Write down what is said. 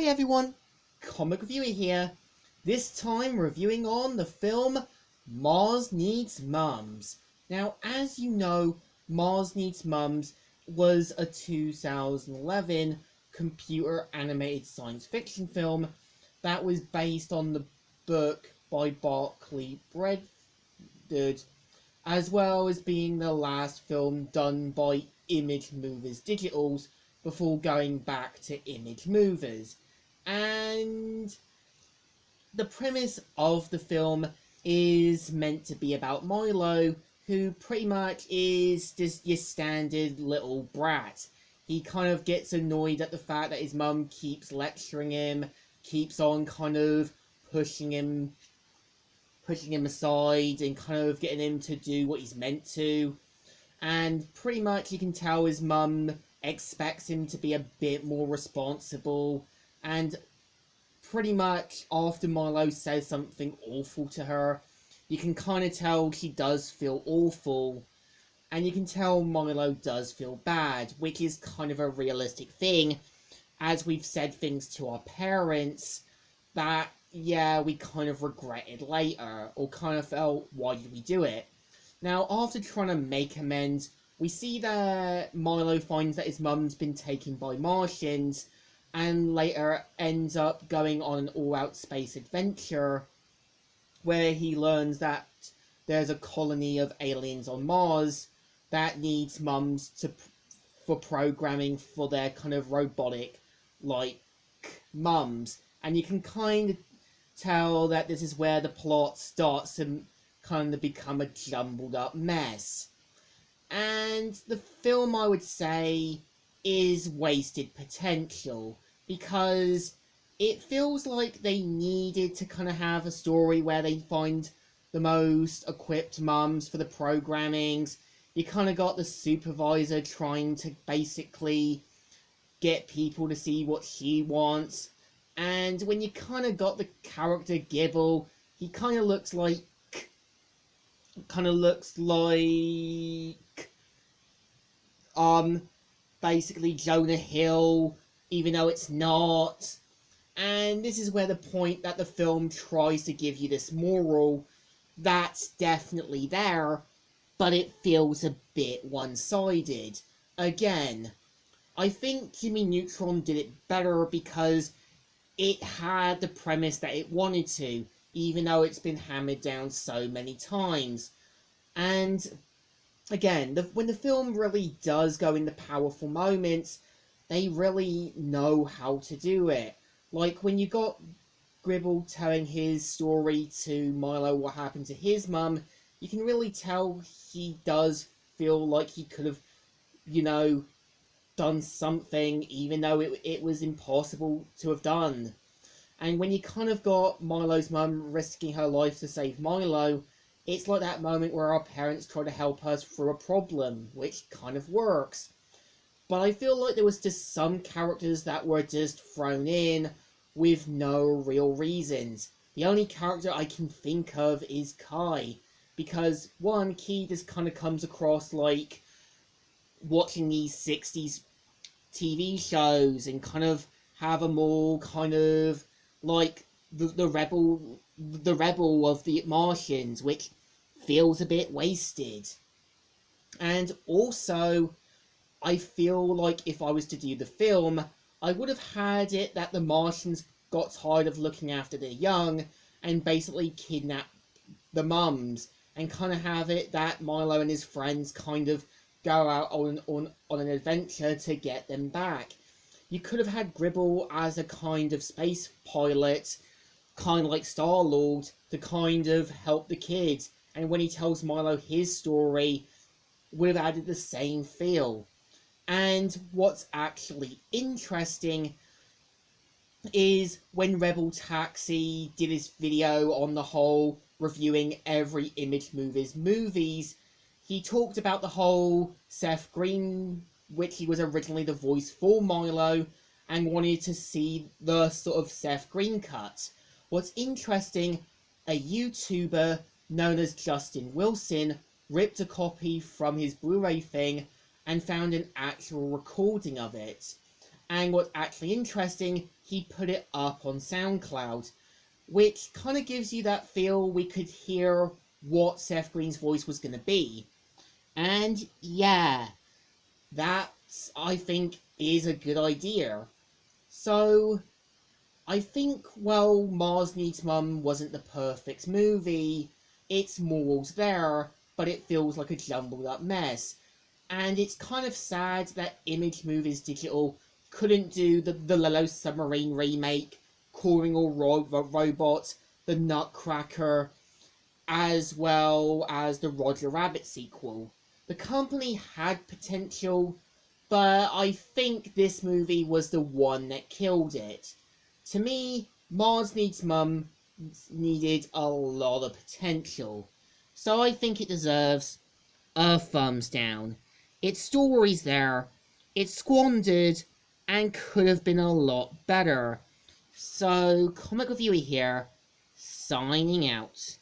Hi everyone, Comic Reviewer here. This time reviewing on the film Mars Needs Mums. Now, as you know, Mars Needs Mums was a 2011 computer animated science fiction film that was based on the book by Barclay Bredard, as well as being the last film done by Image Movers Digitals before going back to Image Movers. And the premise of the film is meant to be about Milo, who pretty much is just your standard little brat. He kind of gets annoyed at the fact that his mum keeps lecturing him, keeps on kind of pushing him aside and kind of getting him to do what he's meant to. And pretty much you can tell his mum expects him to be a bit more responsible, and pretty much after Milo says something awful to her, you can kind of tell she does feel awful, and you can tell Milo does feel bad, which is kind of a realistic thing, as we've said things to our parents that, yeah, we kind of regretted later, or kind of felt, why did we do it? Now, after trying to make amends, we see that Milo finds that his mum's been taken by Martians, and later ends up going on an all-out space adventure, where he learns that there's a colony of aliens on Mars that needs mums for programming for their kind of robotic, like, mums. And you can kind of tell that this is where the plot starts to kind of become a jumbled up mess. And the film, I would say, is wasted potential, because it feels like they needed to kind of have a story where they find the most equipped mums for the programmings. You kind of got the supervisor trying to basically get people to see what she wants. And when you kind of got the character Gibble, he kind of looks like basically Jonah Hill, even though it's not. And this is where the point that the film tries to give you this moral that's definitely there, but it feels a bit one-sided. Again, I think Jimmy Neutron did it better because it had the premise that it wanted to, even though it's been hammered down so many times. And again, when the film really does go into powerful moments, they really know how to do it. Like when you got Gribble telling his story to Milo what happened to his mum, you can really tell he does feel like he could have, done something, even though it was impossible to have done. And when you kind of got Milo's mum risking her life to save Milo, it's like that moment where our parents try to help us through a problem, which kind of works. But I feel like there was just some characters that were just thrown in with no real reasons. The only character I can think of is Kai, because one, Key just kind of comes across like watching these 60s TV shows and kind of have them all kind of like the rebel of the Martians, which feels a bit wasted. And also, I feel like if I was to do the film, I would have had it that the Martians got tired of looking after their young and basically kidnapped the mums, and kind of have it that Milo and his friends kind of go out on an adventure to get them back. You could have had Gribble as a kind of space pilot, kind of like Star-Lord, to kind of help the kids, and when he tells Milo his story, would have added the same feel. And what's actually interesting is when Rebel Taxi did his video on the whole reviewing every Image Movers movies, he talked about the whole Seth Green, which he was originally the voice for Milo, and wanted to see the sort of Seth Green cut. What's interesting, a YouTuber known as Justin Wilson ripped a copy from his Blu-ray thing and found an actual recording of it. And what's actually interesting, he put it up on SoundCloud, which kind of gives you that feel we could hear what Seth Green's voice was going to be. And yeah, that, I think, is a good idea. So, I think, well, Mars Needs Mum wasn't the perfect movie. Its morals there, but it feels like a jumbled up mess. And it's kind of sad that Image Movies Digital couldn't do the Lilo Submarine remake, Calling All Robots, the Nutcracker, as well as the Roger Rabbit sequel. The company had potential, but I think this movie was the one that killed it. To me, Mars Needs Mum needed a lot of potential, so I think it deserves a thumbs down. Its story's there, it's squandered, and could have been a lot better. So, Comic Reviewer here, signing out.